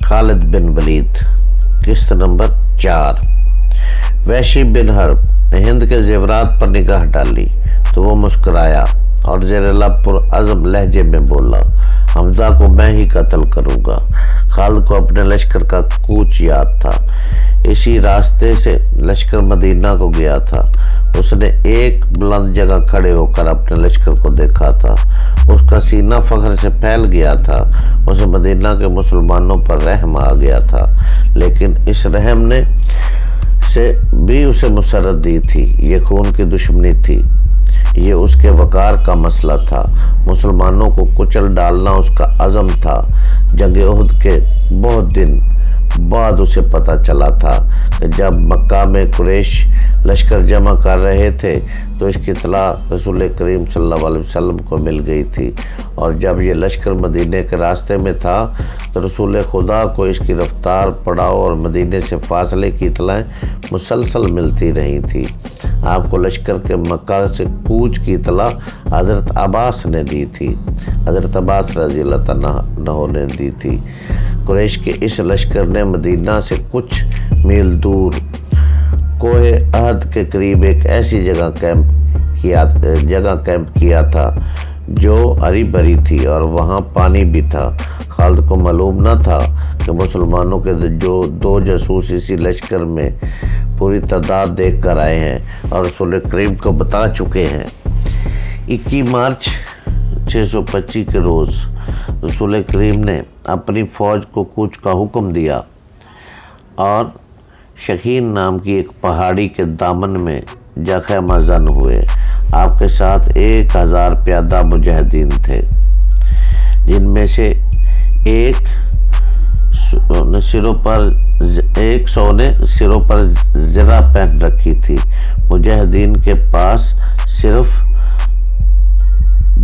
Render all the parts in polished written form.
خالد بن ولید۔ قسط نمبر 4۔ وحشی بن حرب نے ہند کے زیورات پر نگاہ ڈالی تو وہ مسکرایا اور زیر لب پرعزم لہجے میں بولا، حمزہ کو میں ہی قتل کروں گا۔ خالد کو اپنے لشکر کا کوچ یاد تھا۔ اسی راستے سے لشکر مدینہ کو گیا تھا۔ اس نے ایک بلند جگہ کھڑے ہو کر اپنے لشکر کو دیکھا تھا۔ اس کا سینہ فخر سے پھیل گیا تھا۔ اسے مدینہ کے مسلمانوں پر رحم آ گیا تھا، لیکن اس رحم نے سے بھی اسے مسرت دی تھی۔ یہ خون کی دشمنی تھی، یہ اس کے وقار کا مسئلہ تھا۔ مسلمانوں کو کچل ڈالنا اس کا عزم تھا۔ جنگ احد کے بہت دن بعد اسے پتہ چلا تھا کہ جب مکہ میں قریش لشکر جمع کر رہے تھے تو اس کی اطلاع رسول کریم صلی اللہ علیہ وسلم کو مل گئی تھی، اور جب یہ لشکر مدینے کے راستے میں تھا تو رسول خدا کو اس کی رفتار، پڑاؤ اور مدینے سے فاصلے کی اطلاعیں مسلسل ملتی رہی تھی۔ آپ کو لشکر کے مکہ سے کوچ کی اطلاع حضرت عباس نے دی تھی، حضرت عباس رضی اللہ عنہ نے دی تھی۔ قریش کے اس لشکر نے مدینہ سے کچھ میل دور کوہ احد کے قریب ایک ایسی جگہ کیمپ کیا تھا جو ہری بھری تھی اور وہاں پانی بھی تھا۔ خالد کو معلوم نہ تھا کہ مسلمانوں کے جو 2 جاسوس اسی لشکر میں پوری تعداد دیکھ کر آئے ہیں اور رسول کریم کو بتا چکے ہیں۔ 21 مارچ 625 کے روز رسول کریم نے اپنی فوج کو کوچ کا حکم دیا اور شخین نام کی ایک پہاڑی کے دامن میں جا خیمہ زن ہوئے۔ آپ کے ساتھ 1000 پیادہ مجاہدین تھے، جن میں سے 100 نے سروں پر زرہ پہن رکھی تھی۔ مجاہدین کے پاس صرف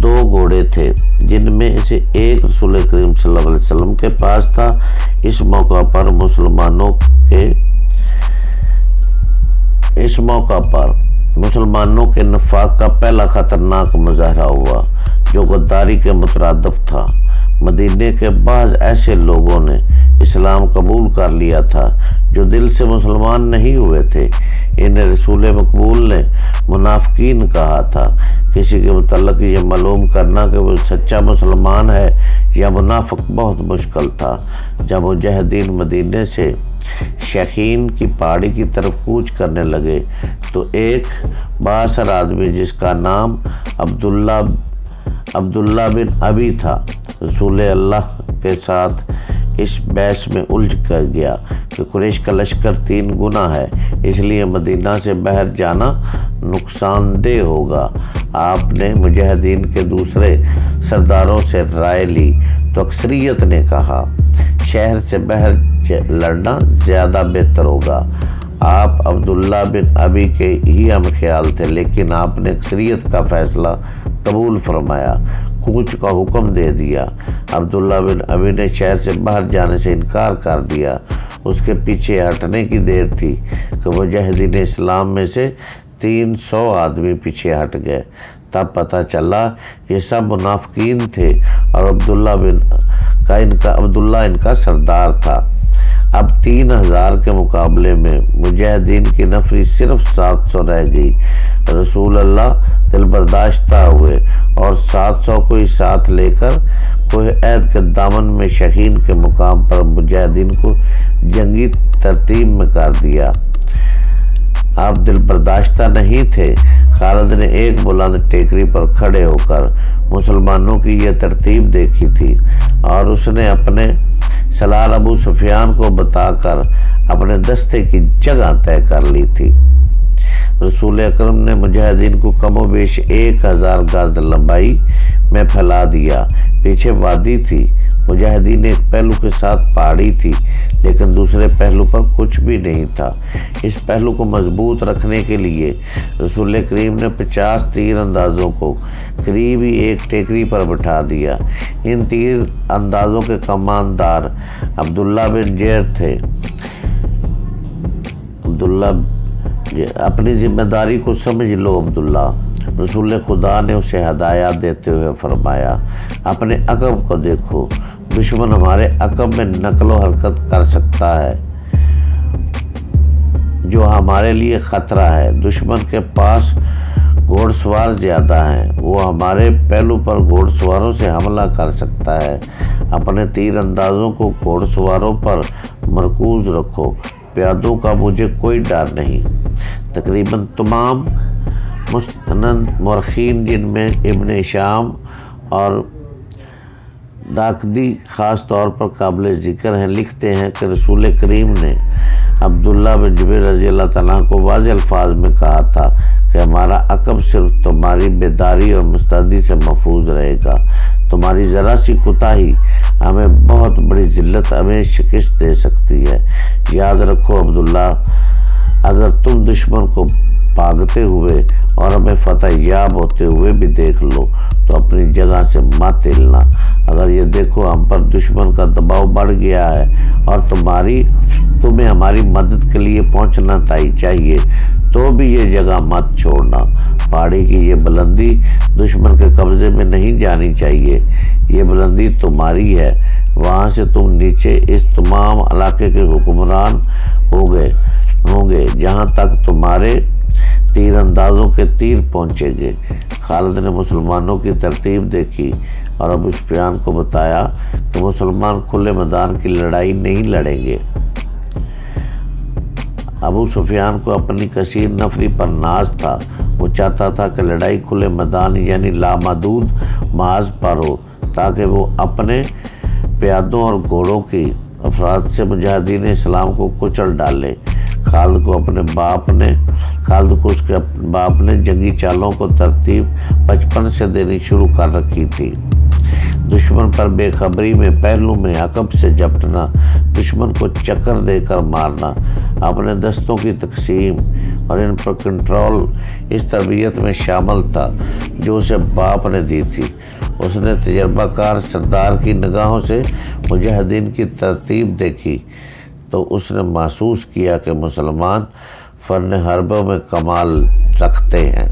2 گھوڑے تھے، جن میں سے ایک رسول کریم صلی اللہ علیہ وسلم کے پاس تھا۔ اس موقع پر مسلمانوں کے نفاق کا پہلا خطرناک مظاہرہ ہوا، جو غداری کے مترادف تھا۔ مدینے کے بعض ایسے لوگوں نے اسلام قبول کر لیا تھا جو دل سے مسلمان نہیں ہوئے تھے۔ انہیں رسول مقبول نے منافقین کہا تھا۔ کسی کے متعلق یہ معلوم کرنا کہ وہ سچا مسلمان ہے یا منافق بہت مشکل تھا۔ جب مجاہدین مدینے سے شخین کی پہاڑی کی طرف کوچ کرنے لگے تو ایک بااثر آدمی جس کا نام عبداللہ بن ابی تھا، رسول اللہ کے ساتھ اس بحث میں الجھ کر گیا کہ قریش کا لشکر 3 گنا ہے، اس لیے مدینہ سے باہر جانا نقصان دہ ہوگا۔ آپ نے مجاہدین کے دوسرے سرداروں سے رائے لی تو اکثریت نے کہا شہر سے باہر لڑنا زیادہ بہتر ہوگا۔ آپ عبداللہ بن ابی کے ہی ہم خیال تھے، لیکن آپ نے اکثریت کا فیصلہ قبول فرمایا، کوچ کا حکم دے دیا۔ عبداللہ بن ابی نے شہر سے باہر جانے سے انکار کر دیا۔ اس کے پیچھے ہٹنے کی دیر تھی کہ مجاہدین اسلام میں سے 300 آدمی پیچھے ہٹ گئے۔ تب پتہ چلا یہ سب منافقین تھے اور عبداللہ ان کا سردار تھا۔ اب 3000 کے مقابلے میں مجاہدین کی نفری صرف 700 رہ گئی۔ رسول اللہ دل برداشتہ ہوئے اور 700 کو ہی ساتھ لے کر کوہ احد کے دامن میں شخین کے مقام پر مجاہدین کو جنگی ترتیب میں کر دیا۔ آپ دل برداشتہ نہیں تھے۔ خالد نے ایک بلند ٹیکری پر کھڑے ہو کر مسلمانوں کی یہ ترتیب دیکھی تھی اور اس نے اپنے سالار ابو سفیان کو بتا کر اپنے دستے کی جگہ طے کر لی تھی۔ رسول اکرم نے مجاہدین کو کم و بیش 1000 گز لمبائی میں پھیلا دیا۔ پیچھے وادی تھی، مجاہدین ایک پہلو کے ساتھ پہاڑی تھی، لیکن دوسرے پہلو پر کچھ بھی نہیں تھا۔ اس پہلو کو مضبوط رکھنے کے لیے رسول کریم نے 50 تیر اندازوں کو قریب ہی ایک ٹیکری پر بٹھا دیا۔ ان تیر اندازوں کے کماندار عبداللہ بن جیر تھے۔ اپنی ذمہ داری کو سمجھ لو عبداللہ، رسول خدا نے اسے ہدایات دیتے ہوئے فرمایا۔ اپنے عقب کو دیکھو، دشمن ہمارے عقب میں نقل و حرکت کر سکتا ہے، جو ہمارے لیے خطرہ ہے۔ دشمن کے پاس گھوڑ سوار زیادہ ہیں، وہ ہمارے پہلو پر گھوڑ سواروں سے حملہ کر سکتا ہے۔ اپنے تیر اندازوں کو گھوڑ سواروں پر مرکوز رکھو، پیادوں کا مجھے کوئی ڈر نہیں۔ تقریباً تمام مستند مورخین، جن میں ابن ہشام اور داکدی خاص طور پر قابل ذکر ہیں، لکھتے ہیں کہ رسول کریم نے عبداللہ بن جبیر رضی اللہ تعالیٰ کو واضح الفاظ میں کہا تھا کہ ہمارا عقب صرف تمہاری بیداری اور مستعدی سے محفوظ رہے گا۔ تمہاری ذرا سی کوتاہی ہمیں بہت بڑی ذلت، ہمیں شکست دے سکتی ہے۔ یاد رکھو عبداللہ، اگر تم دشمن کو بھاگتے ہوئے اور ہمیں فتح یاب ہوتے ہوئے بھی دیکھ لو تو اپنی جگہ سے مت ہلنا۔ اگر یہ دیکھو ہم پر دشمن کا دباؤ بڑھ گیا ہے اور تمہیں ہماری مدد کے لیے پہنچنا چاہیے تو بھی یہ جگہ مت چھوڑنا۔ پہاڑی کی یہ بلندی دشمن کے قبضے میں نہیں جانی چاہیے، یہ بلندی تمہاری ہے، وہاں سے تم نیچے اس تمام علاقے کے حکمران ہوں گے جہاں تک تمہارے تیر اندازوں کے تیر پہنچے گے۔ خالد نے مسلمانوں کی ترتیب دیکھی اور ابو سفیان کو بتایا کہ مسلمان کھلے میدان کی لڑائی نہیں لڑیں گے۔ ابو سفیان کو اپنی کثیر نفری پر ناز تھا، وہ چاہتا تھا کہ لڑائی کھلے میدان یعنی لامحدود محاذ پر ہو تاکہ وہ اپنے پیادوں اور گھوڑوں کی افراد سے مجاہدین اسلام کو کچل ڈالے۔ خالد کو اس کے باپ نے جنگی چالوں کو ترتیب بچپن سے دینی شروع کر رکھی تھی۔ دشمن پر بے خبری میں پہلو میں عقب سے جھپٹنا، دشمن کو چکر دے کر مارنا، اپنے دستوں کی تقسیم اور ان پر کنٹرول اس تربیت میں شامل تھا جو اسے باپ نے دی تھی۔ اس نے تجربہ کار سردار کی نگاہوں سے مجاہدین کی ترتیب دیکھی تو اس نے محسوس کیا کہ مسلمان فن حربوں میں کمال رکھتے ہیں۔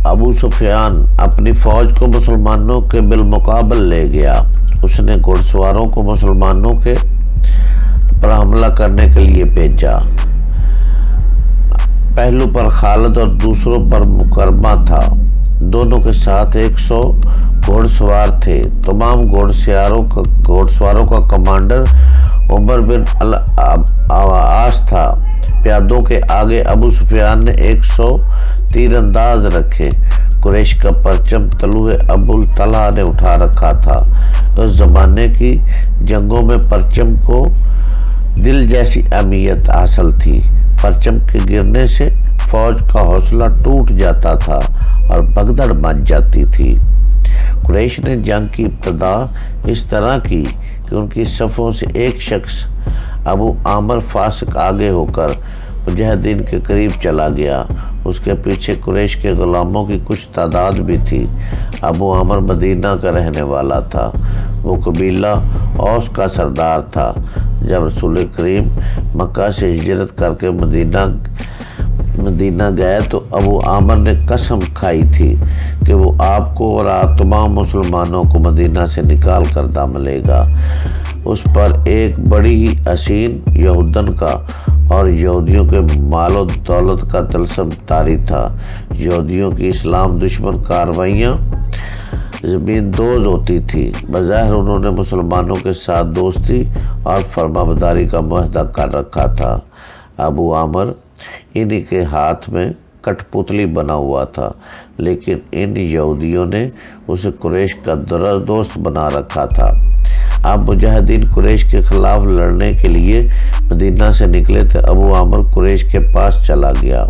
ابو سفیان اپنی فوج کو مسلمانوں کے بالمقابل لے گیا۔ اس نے گھوڑ سواروں کو مسلمانوں کے پر حملہ کرنے کے لیے بھیجا۔ پہلو پر خالد اور دوسروں پر مکرمہ تھا، دونوں کے ساتھ 100 گھوڑ سوار تھے۔ تمام گھوڑ سواروں کا کمانڈر عمر بن العاص تھا۔ پیادوں کے آگے ابو سفیان نے 100 تیر انداز رکھے۔ قریش کا پرچم طلوع ابو طلحہ نے اٹھا رکھا تھا۔ اس زمانے کی جنگوں میں پرچم کو دل جیسی اہمیت حاصل تھی۔ پرچم کے گرنے سے فوج کا حوصلہ ٹوٹ جاتا تھا اور بھگدڑ مچ جاتی تھی۔ قریش نے جنگ کی ابتدا اس طرح کی کہ ان کی صفوں سے ایک شخص ابو عامر فاسق آگے ہو کر مجاہدین کے قریب چلا گیا۔ اس کے پیچھے قریش کے غلاموں کی کچھ تعداد بھی تھی۔ ابو عامر مدینہ کا رہنے والا تھا، وہ قبیلہ اوس کا سردار تھا۔ جب رسول کریم مکہ سے ہجرت کر کے مدینہ گئے تو ابو عامر نے قسم کھائی تھی کہ وہ آپ کو اور تمام مسلمانوں کو مدینہ سے نکال کر داملے گا۔ اس پر ایک بڑی ہی حسین یہودن کا اور یہودیوں کے مال و دولت کا طلسم طاری تھا۔ یہودیوں کی اسلام دشمن کاروائیاں زمین دوز ہوتی تھی۔ بظاہر انہوں نے مسلمانوں کے ساتھ دوستی اور فرمانبرداری کا معاہدہ کر رکھا تھا۔ ابو عامر انہی کے ہاتھ میں کٹ پتلی بنا ہوا تھا، لیکن ان یہودیوں نے اسے قریش کا دوست بنا رکھا تھا۔ اب مجاہدین قریش کے خلاف لڑنے کے لیے مدینہ سے نکلے تھے۔ ابو عامر قریش کے پاس چلا گیا۔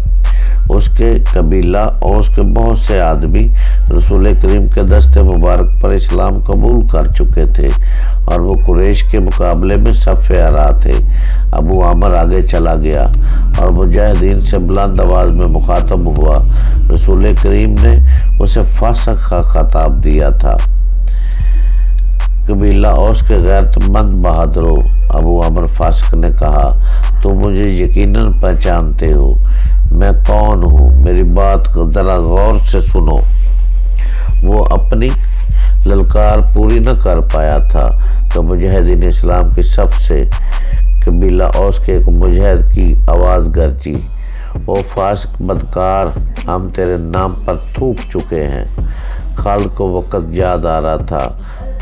اس کے قبیلہ اور اس کے بہت سے آدمی رسول کریم کے دست مبارک پر اسلام قبول کر چکے تھے اور وہ قریش کے مقابلے میں صف اعلیٰ تھے۔ ابو عامر آگے چلا گیا اور مجاہدین سے بلند آواز میں مخاطب ہوا۔ رسول کریم نے اسے فاسق کا خطاب دیا تھا۔ قبیلہ اوس کے غیرت مند بہادروں، ابو عامر فاسق نے کہا، تم مجھے یقیناً پہچانتے ہو، میں کون ہوں، میری بات ذرا غور سے سنو۔ وہ اپنی للکار پوری نہ کر پایا تھا تو مجاہدین اسلام کی صف سے قبیلہ اوس کے ایک مجاہد کی آواز گرجی، او فاسق بدکار، ہم تیرے نام پر تھوک چکے ہیں۔ خالد کو وقت یاد آ رہا تھا۔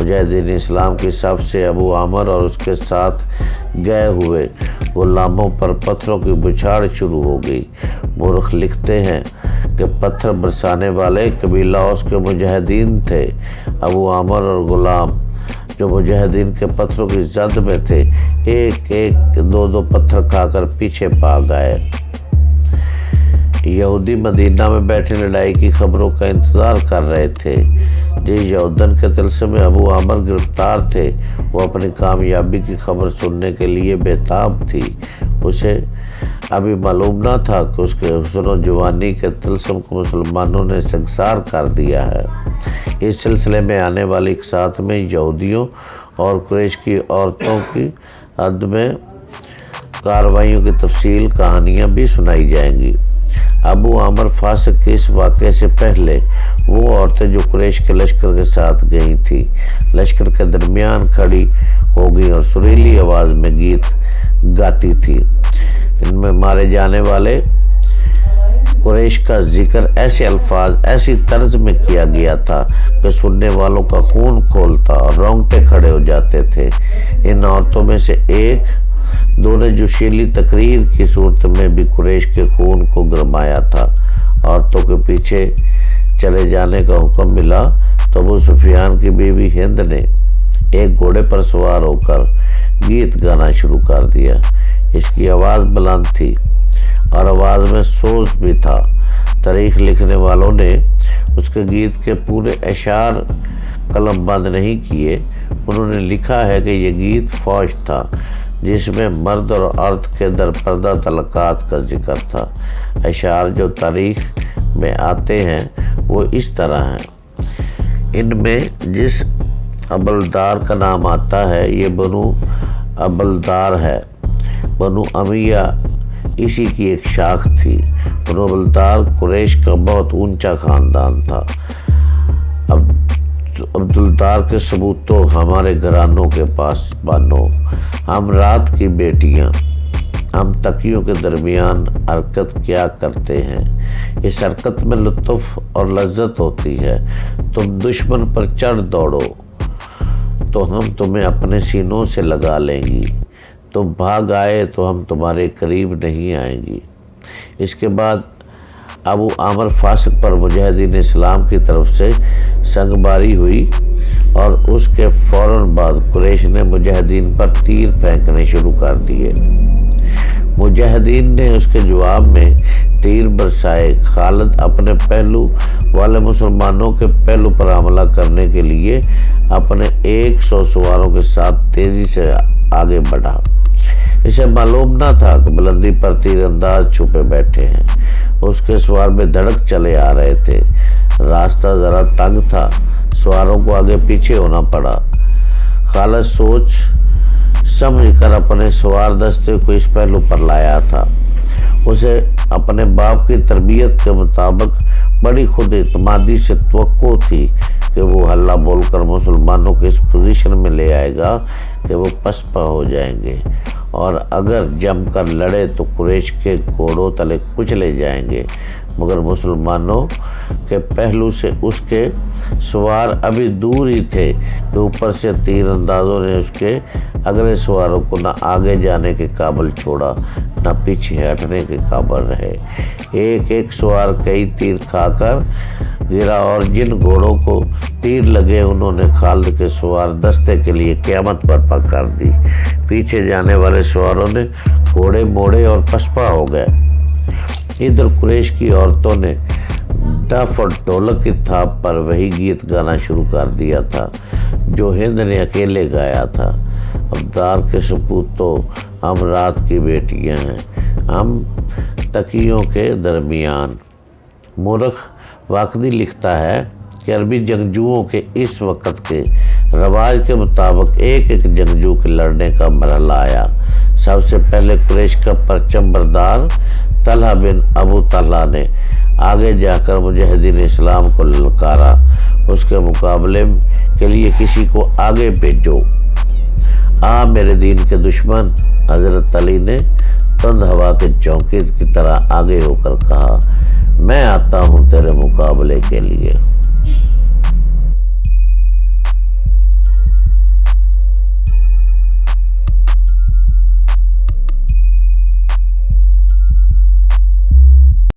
مجاہدین اسلام کی صف سے ابو عامر اور اس کے ساتھ گئے ہوئے غلاموں پر پتھروں کی بچھاڑ شروع ہو گئی۔ مورخ لکھتے ہیں کہ پتھر برسانے والے قبیلہ اوس کے مجاہدین تھے۔ ابو عامر اور غلام جو مجاہدین کے پتھروں کی زد میں تھے، ایک ایک دو پتھر کھا کر پیچھے بھاگ گئے۔ یہودی مدینہ میں بیٹھے لڑائی کی خبروں کا انتظار کر رہے تھے۔ جس یہودن کے طلسم میں ابو عامر گرفتار تھے، وہ اپنی کامیابی کی خبر سننے کے لیے بےتاب تھی۔ اسے ابھی معلوم نہ تھا کہ اس کے حسن و جوانی کے طلسم کو مسلمانوں نے سنگسار کر دیا ہے۔ اس سلسلے میں آنے والی اقساط میں یہودیوں اور قریش کی عورتوں کی حد میں کارروائیوں کی تفصیل کہانیاں بھی سنائی جائیں گی۔ ابو عامر فاسق کے اس واقعے سے پہلے وہ عورتیں جو قریش کے لشکر کے ساتھ گئی تھیں، لشکر کے درمیان کھڑی ہو گئی اور سریلی آواز میں گیت گاتی تھی۔ ان میں مارے جانے والے قریش کا ذکر ایسے الفاظ، ایسی طرز میں کیا گیا تھا کہ سننے والوں کا خون کھولتا اور رونگٹے کھڑے ہو جاتے تھے۔ ان عورتوں میں سے ایک دو نے جوشیلی تقریر کی صورت میں بھی قریش کے خون کو گرمایا تھا۔ عورتوں کے پیچھے چلے جانے کا حکم ملا تو ابو سفیان کی بیوی ہند نے ایک گھوڑے پر سوار ہو کر گیت گانا شروع کر دیا۔ اس کی آواز بلند تھی اور آواز میں سوز بھی تھا۔ تاریخ لکھنے والوں نے اس کے گیت کے پورے اشعار قلم بند نہیں کیے۔ انہوں نے لکھا ہے کہ یہ گیت فوج تھا جس میں مرد اور عورت کے در پردہ تعلقات کا ذکر تھا۔ اشعار جو تاریخ میں آتے ہیں وہ اس طرح ہیں۔ ان میں جس ابلدار کا نام آتا ہے یہ بنو ابلدار ہے۔ بنو امیہ اسی کی ایک شاخ تھی۔ بنو ابلدار قریش کا بہت اونچا خاندان تھا۔ عبدالدار کے ثبوت تو ہمارے گھرانوں کے پاس بانو، ہم رات کی بیٹیاں، ہم تکیوں کے درمیان حرکت کیا کرتے ہیں۔ اس حرکت میں لطف اور لذت ہوتی ہے۔ تم دشمن پر چڑھ دوڑو تو ہم تمہیں اپنے سینوں سے لگا لیں گی، تم بھاگ آئے تو ہم تمہارے قریب نہیں آئیں گی۔ اس کے بعد ابو عامر فاسق پر مجاہدین اسلام کی طرف سے سنگ باری ہوئی اور اس کے فوراً بعد قریش نے مجاہدین پر تیر پھینکنے شروع کر دیے۔ مجاہدین نے اس کے جواب میں تیر برسائے۔ خالد اپنے پہلو والے مسلمانوں کے پہلو پر حملہ کرنے کے لیے اپنے 100 سواروں کے ساتھ تیزی سے آگے بڑھا۔ اسے معلوم نہ تھا کہ بلندی پر تیر انداز چھپے بیٹھے ہیں۔ اس کے سوار بے دھڑک چلے آ رہے تھے۔ راستہ ذرا تنگ تھا، سواروں کو آگے پیچھے ہونا پڑا۔ خالد سوچ سمجھ کر اپنے سوار دستے کو اس پہلو پر لایا تھا۔ اسے اپنے باپ کی تربیت کے مطابق بڑی خود اعتمادی سے توقع تھی کہ وہ ہلہ بول کر مسلمانوں کو اس پوزیشن میں لے آئے گا کہ وہ پسپا ہو جائیں گے اور اگر جم کر لڑے تو قریش کے گھوڑوں تلے کچلے جائیں گے۔ مگر مسلمانوں کے پہلو سے اس کے سوار ابھی دور ہی تھے کہ اوپر سے تیر اندازوں نے اس کے اگلے سواروں کو نہ آگے جانے کے قابل چھوڑا نہ پیچھے ہٹنے کے قابل رہے۔ ایک ایک سوار کئی تیر کھا کر گرا اور جن گھوڑوں کو تیر لگے انہوں نے خالد کے سوار دستے کے لیے قیامت برپا کر دی۔ پیچھے جانے والے سواروں نے گھوڑے موڑے اور پسپا ہو گئے۔ ادھر قریش کی عورتوں نے ڈف اور ڈھولک کی تھاپ پر وہی گیت گانا شروع کر دیا تھا جو ہند نے اکیلے گایا تھا۔ ابدار کے سپوت تو ہم رات کی بیٹیاں ہیں، ہم تکیوں کے درمیان۔ مورخ واقعی لکھتا ہے کہ عربی جنگجوؤں کے اس وقت کے رواج کے مطابق ایک ایک جنگجو کے لڑنے کا مرحلہ آیا۔ سب سے پہلے قریش کا پرچم بردار طلحہ بن ابو طلحہ نے آگے جا کر مجاہدین اسلام کو للکارا۔ اس کے مقابلے کے لیے کسی کو آگے بھیجو۔ آ میرے دین کے دشمن، حضرت علی نے تند ہوا کے جھونکے کی طرح آگے ہو کر کہا، میں آتا ہوں تیرے مقابلے کے لیے۔